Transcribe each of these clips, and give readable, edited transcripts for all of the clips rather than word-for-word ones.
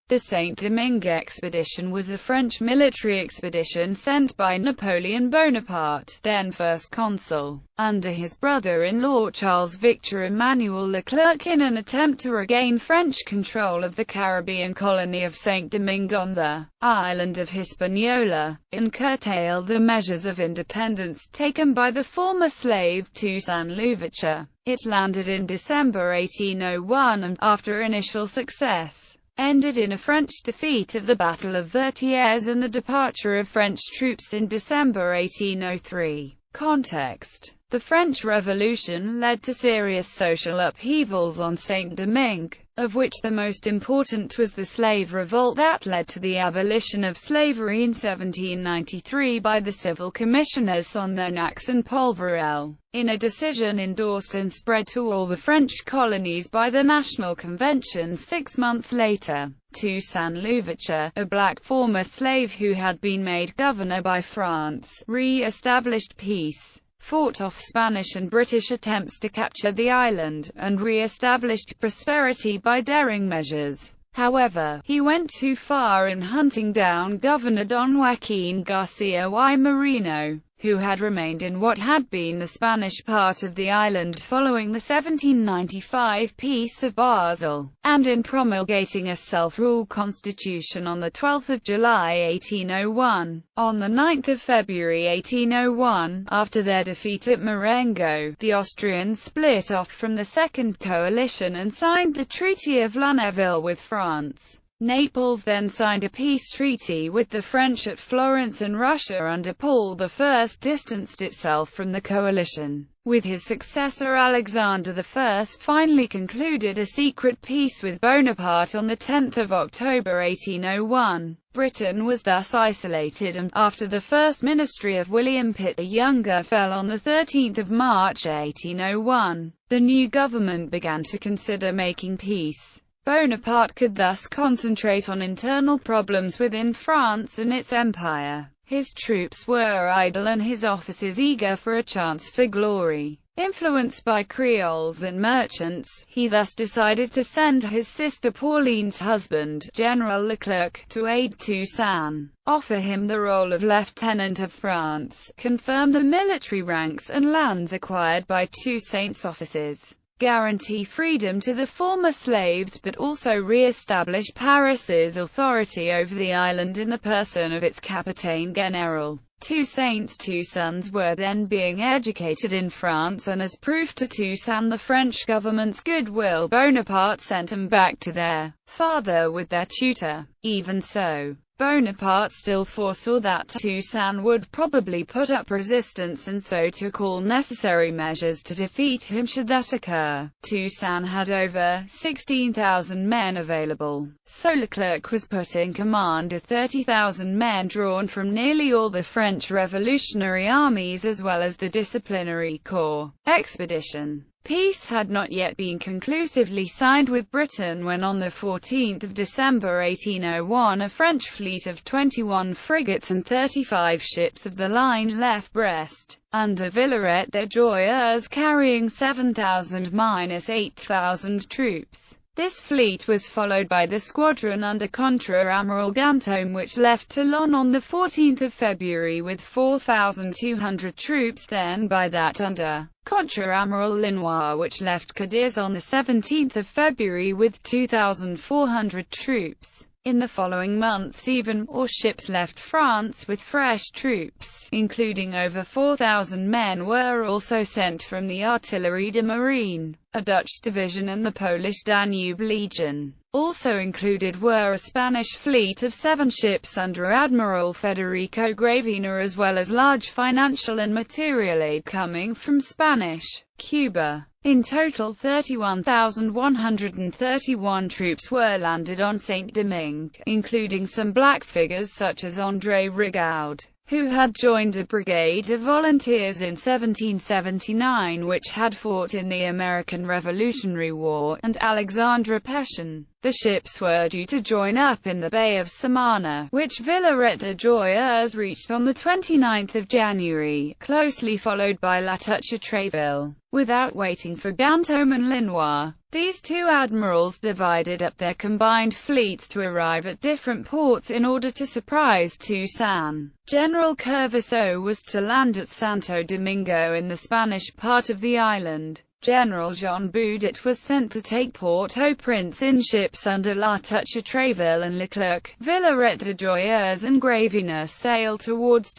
The Saint-Domingue expedition was a French military expedition sent by Napoleon Bonaparte, then first consul, under his brother-in-law Charles-Victor Emmanuel Leclerc in an attempt to regain French control of the Caribbean colony of Saint-Domingue on the island of Hispaniola, and curtail the measures of independence taken by the former slave Toussaint Louverture. It landed in December 1801 and, after initial success, ended in a French defeat of the Battle of Vertières and the departure of French troops in December 1803. Context: the French Revolution led to serious social upheavals on Saint-Domingue, of which the most important was the slave revolt that led to the abolition of slavery in 1793 by the civil commissioners Sonnenax and Polverel, in a decision endorsed and spread to all the French colonies by the National Convention 6 months later. Toussaint Louverture, a black former slave who had been made governor by France, re-established peace, fought off Spanish and British attempts to capture the island, and re-established prosperity by daring measures. However, he went too far in hunting down Governor Don Joaquín García y Moreno, who had remained in what had been the Spanish part of the island following the 1795 Peace of Basel, and in promulgating a self-rule constitution on 12 July 1801. On 9 February 1801, after their defeat at Marengo, the Austrians split off from the Second Coalition and signed the Treaty of Lunéville with France. Naples then signed a peace treaty with the French at Florence, and Russia under Paul I distanced itself from the coalition. With his successor Alexander I finally concluded a secret peace with Bonaparte on 10 October 1801. Britain was thus isolated, and, after the first ministry of William Pitt the Younger fell on 13 March 1801, the new government began to consider making peace. Bonaparte could thus concentrate on internal problems within France and its empire. His troops were idle and his officers eager for a chance for glory. Influenced by Creoles and merchants, he thus decided to send his sister Pauline's husband, General Leclerc, to aid Toussaint, offer him the role of Lieutenant of France, confirm the military ranks and lands acquired by Toussaint's officers, guarantee freedom to the former slaves, but also re-establish Paris's authority over the island in the person of its Capitaine General. Toussaint's two sons were then being educated in France, and as proof to Toussaint the French government's goodwill, Bonaparte sent them back to their father with their tutor. Even so, Bonaparte still foresaw that Toussaint would probably put up resistance, and so took all necessary measures to defeat him should that occur. Toussaint had over 16,000 men available, so Leclerc was put in command of 30,000 men drawn from nearly all the French revolutionary armies as well as the disciplinary corps. Expedition. Peace had not yet been conclusively signed with Britain when on 14 December 1801 a French fleet of 21 frigates and 35 ships of the line left Brest, under Villaret de Joyeuse, carrying 7,000–8,000 troops. This fleet was followed by the squadron under Contre-Amiral Ganteaume, which left Toulon on 14 February with 4,200 troops, then by that under Contre-Amiral Lenoir, which left Cadiz on 17 February with 2,400 troops. In the following months even more ships left France with fresh troops, including over 4,000 men were also sent from the Artillerie de Marine, a Dutch division, and the Polish Danube Legion. Also included were a Spanish fleet of 7 ships under Admiral Federico Gravina, as well as large financial and material aid coming from Spanish Cuba. In total 31,131 troops were landed on Saint-Domingue, including some black figures such as André Rigaud, who had joined a brigade of volunteers in 1779 which had fought in the American Revolutionary War, and Alexandre Pétion, The ships were due to join up in the Bay of Samana, which Villaret-de-Joyeuse reached on the 29th of January, closely followed by La Touche-Treville. Without waiting for Ganteaume and Linois, these two admirals divided up their combined fleets to arrive at different ports in order to surprise Toussaint. General Curvisseau was to land at Santo Domingo in the Spanish part of the island. General Jean Boudet was sent to take Port-au-Prince in ships under La Touche-Treville and Leclerc. Villaret-de-Joyeuse and Gravina sailed towards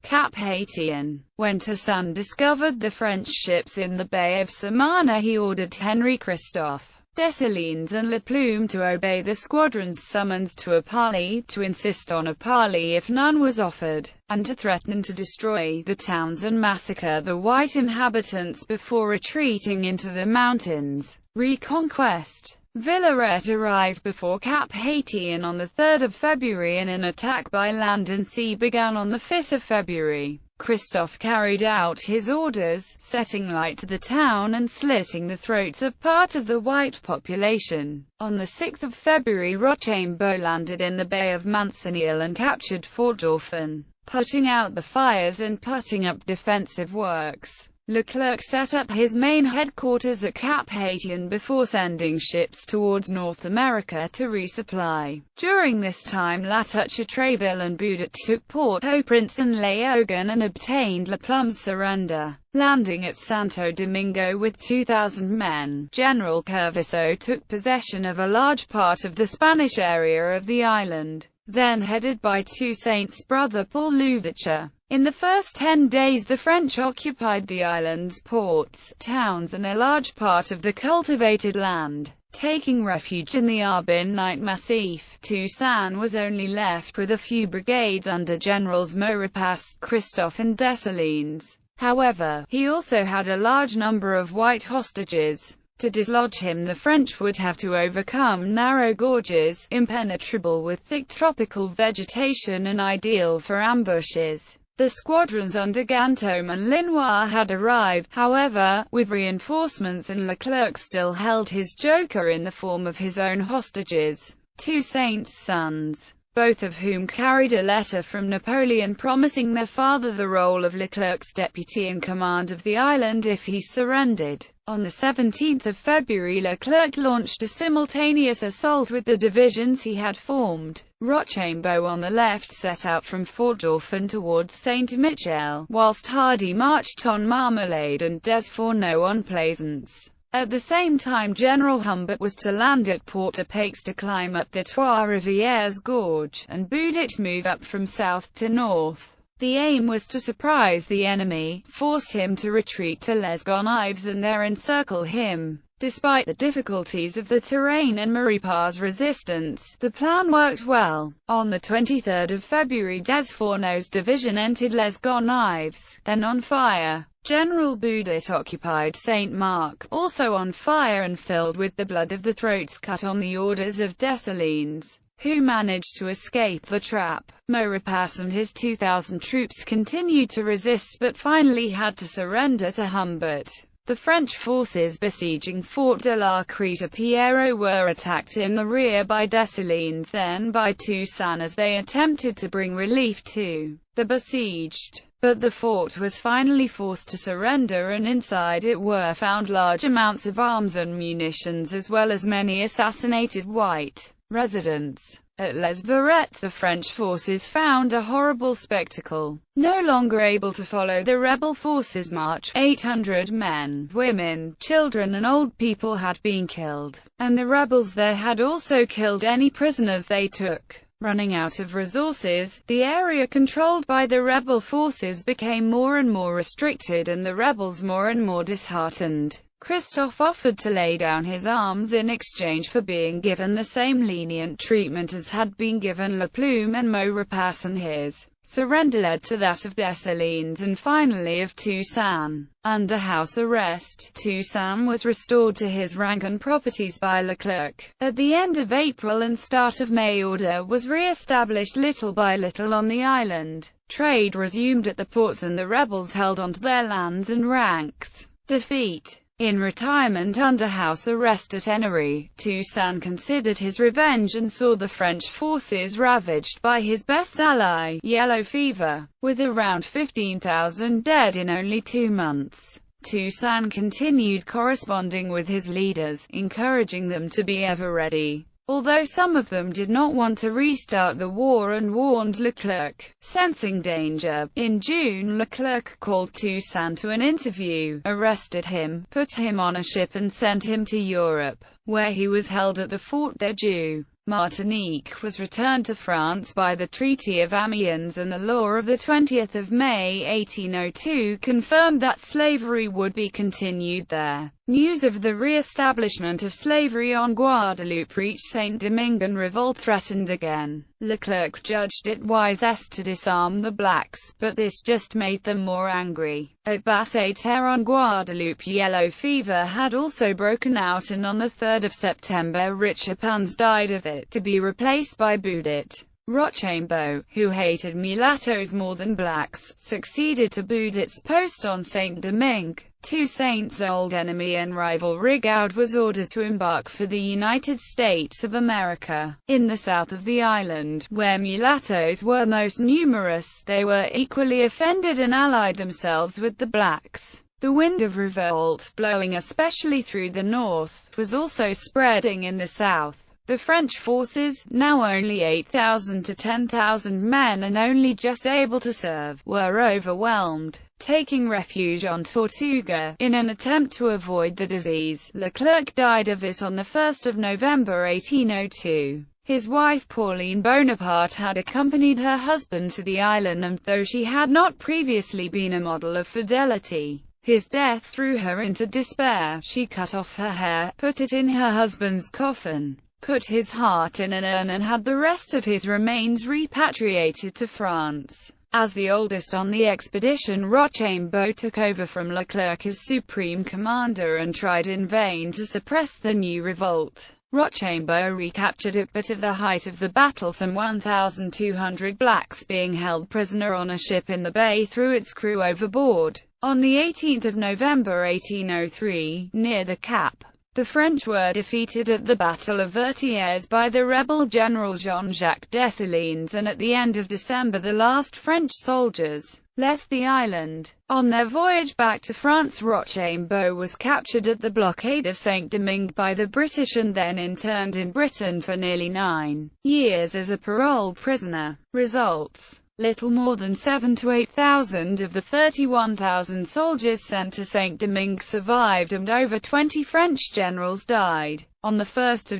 Cap Haitien. When Toussaint discovered the French ships in the Bay of Samana, he ordered Henri Christophe, Dessalines and La Plume to obey the squadron's summons to a parley, to insist on a parley if none was offered, and to threaten to destroy the towns and massacre the white inhabitants before retreating into the mountains. Reconquest. Villaret arrived before Cap Haitien on the 3rd of February and an attack by land and sea began on the 5th of February. Christophe carried out his orders, setting light to the town and slitting the throats of part of the white population. On the 6th of February, Rochambeau landed in the Bay of Mancenille and captured Fort Dauphin, putting out the fires and putting up defensive works. Leclerc set up his main headquarters at Cap Haitien before sending ships towards North America to resupply. During this time, La Touche-Treville and Boudet took Port-au-Prince and Léogane and obtained La Plume's surrender. Landing at Santo Domingo with 2,000 men, General Curvisseau took possession of a large part of the Spanish area of the island, then headed by Toussaint's brother Paul Louverture. In the first 10 days the French occupied the island's ports, towns and a large part of the cultivated land. Taking refuge in the Arbonite Massif, Toussaint was only left with a few brigades under Generals Maurepas, Christophe and Dessalines. However, he also had a large number of white hostages. To dislodge him, the French would have to overcome narrow gorges, impenetrable with thick tropical vegetation and ideal for ambushes. The squadrons under Ganteaume and Linois had arrived, however, with reinforcements, and Leclerc still held his joker in the form of his own hostages, Toussaint's sons, both of whom carried a letter from Napoleon promising their father the role of Leclerc's deputy in command of the island if he surrendered. On the 17th of February, Leclerc launched a simultaneous assault with the divisions he had formed. Rochambeau on the left set out from Fort Dauphin towards Saint-Michel, whilst Hardy marched on Marmalade and Desfourneaux on Plaisance. At the same time, General Humbert was to land at Port-au-Paix to climb up the Trois-Rivières Gorge, and Boudet move up from south to north. The aim was to surprise the enemy, force him to retreat to Les Gonâves and there encircle him. Despite the difficulties of the terrain and Maurepas' resistance, the plan worked well. On the 23rd of February, Desfourneaux's division entered Les Gonâves, then on fire. General Boudet occupied Saint-Marc, also on fire and filled with the blood of the throats cut on the orders of Dessalines, who managed to escape the trap. Maurepas and his 2,000 troops continued to resist but finally had to surrender to Humbert. The French forces besieging Fort de la Crête-à-Pierrot were attacked in the rear by Dessalines, then by Toussaint as they attempted to bring relief to the besieged. But the fort was finally forced to surrender, and inside it were found large amounts of arms and munitions as well as many assassinated white residents. At Les Barrettes, the French forces found a horrible spectacle. No longer able to follow the rebel forces' march, 800 men, women, children and old people had been killed, and the rebels there had also killed any prisoners they took. Running out of resources, the area controlled by the rebel forces became more and more restricted and the rebels more and more disheartened. Christophe offered to lay down his arms in exchange for being given the same lenient treatment as had been given La Plume and Maurepas, and his surrender led to that of Dessalines and finally of Toussaint. Under house arrest, Toussaint was restored to his rank and properties by Leclerc. At the end of April and start of May, order was re-established little by little on the island. Trade resumed at the ports and the rebels held onto their lands and ranks. Defeat. In retirement under house arrest at Ennery, Toussaint considered his revenge and saw the French forces ravaged by his best ally, yellow fever, with around 15,000 dead in only 2 months. Toussaint continued corresponding with his leaders, encouraging them to be ever ready, although some of them did not want to restart the war and warned Leclerc. Sensing danger, in June Leclerc called Toussaint to an interview, arrested him, put him on a ship and sent him to Europe, where he was held at the Fort de Dieu. Martinique was returned to France by the Treaty of Amiens, and the law of 20 May 1802 confirmed that slavery would be continued there. News of the re-establishment of slavery on Guadeloupe reached Saint-Domingue and revolt threatened again. Leclerc judged it wisest to disarm the blacks, but this just made them more angry. At Basse-Terre on Guadeloupe, yellow fever had also broken out, and on 3 September Richepins died of it, to be replaced by Boudit. Rochambeau, who hated mulattoes more than blacks, succeeded to Boudit's post on Saint-Domingue. Toussaint's old enemy and rival Rigaud was ordered to embark for the United States of America. In the south of the island, where mulattoes were most numerous, they were equally offended and allied themselves with the blacks. The wind of revolt, blowing especially through the north, was also spreading in the south. The French forces, now only 8,000 to 10,000 men and only just able to serve, were overwhelmed. Taking refuge on Tortuga, in an attempt to avoid the disease, Leclerc died of it on 1 November 1802. His wife Pauline Bonaparte had accompanied her husband to the island, and though she had not previously been a model of fidelity, his death threw her into despair. She cut off her hair, put it in her husband's coffin, put his heart in an urn, and had the rest of his remains repatriated to France. As the oldest on the expedition, Rochambeau took over from Leclerc as supreme commander and tried in vain to suppress the new revolt. Rochambeau recaptured it, but at the height of the battle some 1,200 blacks being held prisoner on a ship in the bay threw its crew overboard. On 18 November 1803, near the Cap, the French were defeated at the Battle of Vertières by the rebel General Jean-Jacques Dessalines, and at the end of December the last French soldiers left the island. On their voyage back to France, Rochambeau was captured at the blockade of Saint-Domingue by the British and then interned in Britain for nearly 9 years as a parole prisoner. Results: little more than 7,000 to 8,000 of the 31,000 soldiers sent to Saint-Domingue survived, and over 20 French generals died. On 1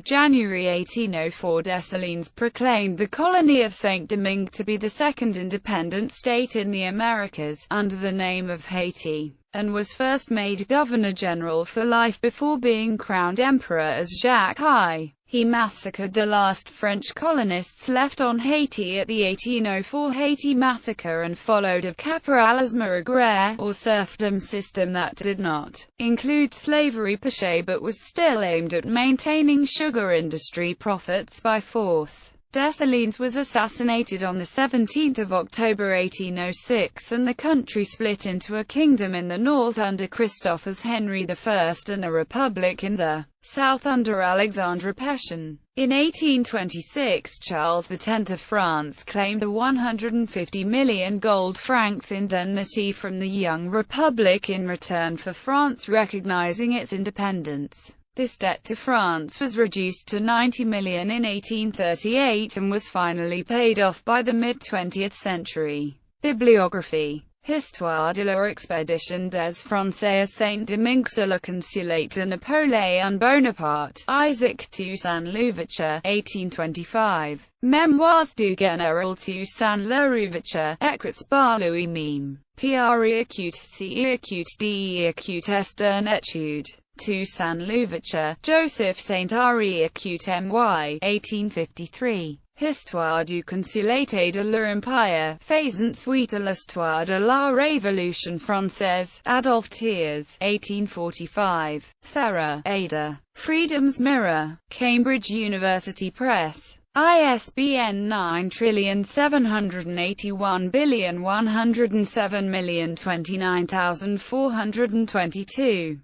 January 1804, Dessalines proclaimed the colony of Saint-Domingue to be the second independent state in the Americas, under the name of Haiti, and was first made governor-general for life before being crowned emperor as Jacques I. He massacred the last French colonists left on Haiti at the 1804 Haiti Massacre, and followed a caporalisme agraire, or serfdom system that did not include slavery per se but was still aimed at maintaining sugar industry profits by force. Dessalines was assassinated on 17 October 1806, and the country split into a kingdom in the north under Christophe as Henry I and a republic in the south under Alexandre Pétion. In 1826, Charles X of France claimed a 150 million gold francs indemnity from the young republic in return for France recognizing its independence. This debt to France was reduced to 90 million in 1838 and was finally paid off by the mid-20th century. Bibliography: Histoire de l'expédition des Français à Saint-Domingue sur le consulate de Napoléon Bonaparte, Isaac Toussaint Louverture, 1825. Mémoires du général Toussaint Louverture, écrits par lui-même. Pierre Écoute, C. Écoute D. Écoute est une étude. Toussaint Louverture, Joseph Saint-Henri Écoute My, 1853. Histoire du consulate de l'Empire, faisant suite à l'histoire de la Révolution française, Adolphe Thiers, 1845. Ferrer, Ada. Freedom's Mirror. Cambridge University Press. ISBN 9781107029422.